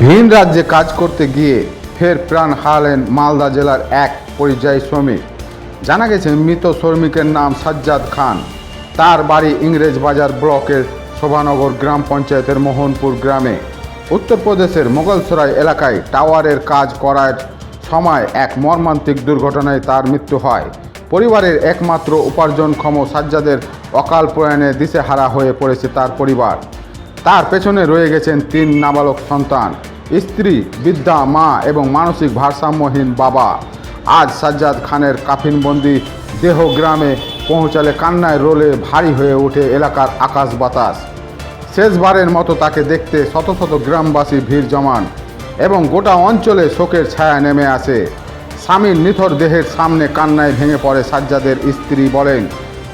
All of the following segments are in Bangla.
ভিন রাজ্যে কাজ করতে গিয়ে ফের প্রাণ হারালেন মালদা জেলার এক পরিযায়ী শ্রমিক। জানা গেছে মৃত শ্রমিকের নাম সাজ্জাদ খান। তার বাড়ি ইংরেজবাজার ব্লকের শোভানগর গ্রাম পঞ্চায়েতের মোহনপুর গ্রামে। উত্তরপ্রদেশের মোগলসরাই এলাকায় টাওয়ারের কাজ করার সময় এক মর্মান্তিক দুর্ঘটনায় তার মৃত্যু হয়। পরিবারের একমাত্র উপার্জনক্ষম সাজ্জাদের অকাল প্রয়াণে দিশেহারা হয়ে পড়েছে তার পরিবার। তার পেছনে রয়ে গেছেন 3 নাবালক সন্তান, স্ত্রী, বৃদ্ধা মা এবং মানসিক ভারসাম্যহীন বাবা। আজ সাজ্জাদ খানের কাফিনবন্দি দেহ গ্রামে পৌঁছালে কান্নায় রোলে ভারী হয়ে ওঠে এলাকার আকাশ বাতাস। শেষবারের মতো তাকে দেখতে শত শত গ্রামবাসী ভিড় জমান এবং গোটা অঞ্চলে শোকের ছায়া নেমে আসে। স্বামীর নিথর দেহের সামনে কান্নায় ভেঙে পড়ে সাজ্জাদের স্ত্রী। বলেন,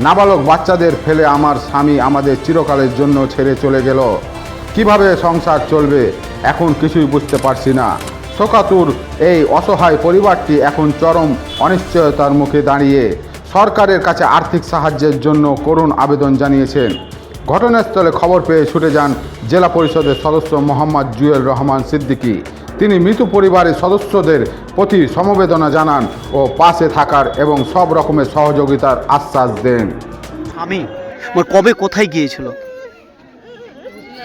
নাবালক বাচ্চাদের ফেলে আমার স্বামী আমাদের চিরকালের জন্য ছেড়ে চলে গেল। কিভাবে সংসার চলবে এখন কিছুই বুঝতে পারছি না। শোকাতুর এই অসহায় পরিবারটি এখন চরম অনিশ্চয়তার মুখে দাঁড়িয়ে সরকারের কাছে আর্থিক সাহায্যের জন্য করুণ আবেদন জানিয়েছেন। ঘটনাস্থলে খবর পেয়ে ছুটে যান জেলা পরিষদের সদস্য মোহাম্মদ জুয়েল রহমান সিদ্দিকী। তিনি মৃত পরিবারের সদস্যদের প্রতি সমবেদনা জানান ও পাশে থাকার এবং সব রকমের সহযোগিতার আশ্বাস দেন। আমি কবে কোথায় গিয়েছিল?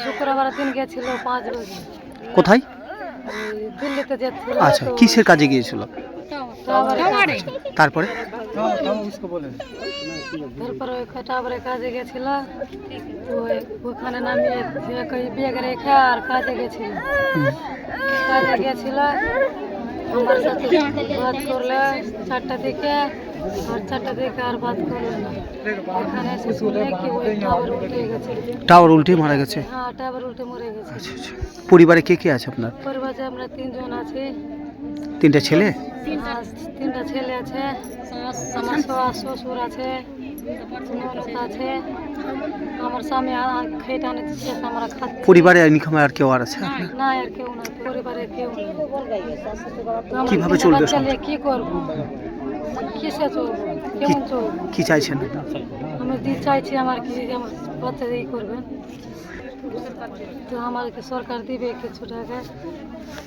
শুক্রবার দিন গেছিল 5 রোজ। কোথায়? দিল্লিতে যাচ্ছিল। আচ্ছা, কিসের কাজে গিয়েছিল? তারপরে তারপরে ওই টাওয়ারে কাজে গেছিল। তো ওখানে নামিয়ে ব্যাগ রেখে আর কাজে গেছিল। আমার সাথে বাদ করলে 4টা থেকে, আর 4টা থেকে আর বাদ করলো না। এখানে এসে শুনলে কি ওই টাওয়ার উল্টে গেছে। টাওয়ার উল্টে মারা গেছে? হ্যাঁ, টাওয়ার উল্টে মরে গেছে। আচ্ছা আচ্ছা। পরিবারে কে কে আছে আপনার? পরিবারে আমরা 3 জন আছি। 3টা ছেলে? 3টা ছেলে আছে। আমার শ্বশুর আছে, ননদ আছে। আমার স্বামী খেয়ে টানে দিচ্ছে, আমরা খাচ্ছি। পরিবারে ইনকাম আর কেউ আর আছে? না, আর কেউ না, পরিবারে কেউ নেই। কিভাবে চলবে? কি করবো, কিসে চলবো, কেমন চলবো? কি চাইছেন? আমি চাইছি আমার বাচ্চা দিয়ে করবে, তো আমাকে সরকার দিবে কিছু টাকা।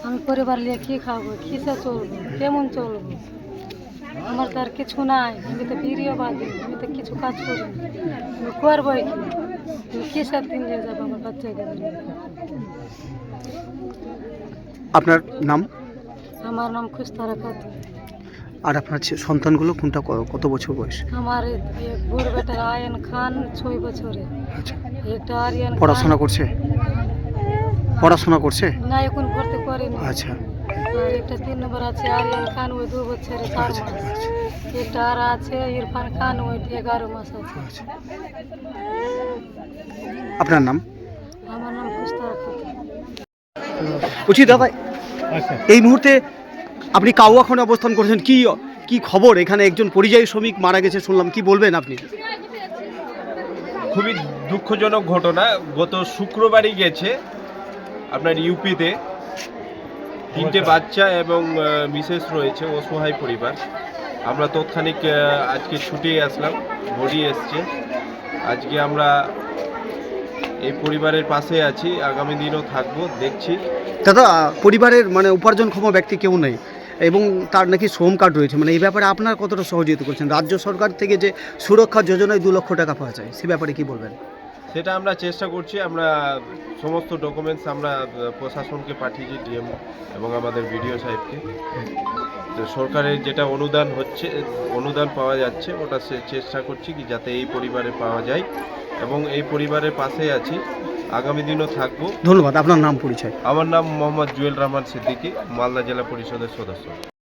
আমি পরিবার নিয়ে কি খাবো, কিসে চলবো, কেমন চলবো? আমার তো আর কিছু নাই। আমি তো ভিডিও বাঁধি, আমি তো কিছু কাজ করি, আমি করবো কি? কিসের দিন নিয়ে যাবো আমার বাচ্চাকে? আপনার নাম? আমার নাম খুশতারা খাতুন। আর আপনার সন্তানগুলো কোনটা কত বছর বয়স? আমার বুড় বেটার আয়ন খান 6 বছরে। আচ্ছা। একটা আরিয়ান পড়াশোনা করছে? পড়াশোনা করছে না, এখন ভর্তি করেনি। আচ্ছা। আর একটা 3 নম্বর আছে আরিয়ান খান, ওই 2 বছরে 4 মাস। একটা আর আছে ইরফান খান, ওই 11 মাস আছে। আচ্ছা। আপনার নাম? আমার নাম খুশতারা খাতুন। বলছি দাদা, এই মুহূর্তে আপনি কাউয়াখানে অবস্থান করছেন, কি খবর? এখানে একজন পরিযায়ী শ্রমিক মারা গেছে শুনলাম, কি বলবেন আপনি? খুবই দুঃখজনক ঘটনা। গত শুক্রবারই গেছে আপনার ইউপিতে। 3টে বাচ্চা এবং মিসেস রয়েছে, অসহায় পরিবার। আমরা তৎক্ষণিক আজকে ছুটে আসলাম, বডি এসছে। আজকে আমরা এই পরিবারের পাশে আছি, আগামী দিনও থাকবো, দেখছি। দাদা, পরিবারের উপার্জনক্ষম ব্যক্তি কেউ নেই এবং তার নাকি শ্রম কার্ড রয়েছে, এই ব্যাপারে আপনার কতটা সহযোগিতা করছেন? রাজ্য সরকার থেকে যে সুরক্ষা যোজনায় 2 লক্ষ টাকা পাওয়া যায়, সে ব্যাপারে কি বলবেন? সেটা আমরা চেষ্টা করছি। আমরা সমস্ত ডকুমেন্টস আমরা প্রশাসনকে পাঠিয়েছি, ডিএম এবং আমাদের বিডিও সাহেবকে। তো সরকারের যেটা অনুদান পাওয়া যাচ্ছে, ওটা চেষ্টা করছি কি যাতে এই পরিবারে পাওয়া যায়, এবং এই পরিবারের পাশে আছি, আগামী দিনও থাকবো। ধন্যবাদ। আপনার নাম পরিচয়? আমার নাম মোহাম্মদ জুয়েল রহমান সিদ্দিকী, মালদা জেলা পরিষদের সদস্য।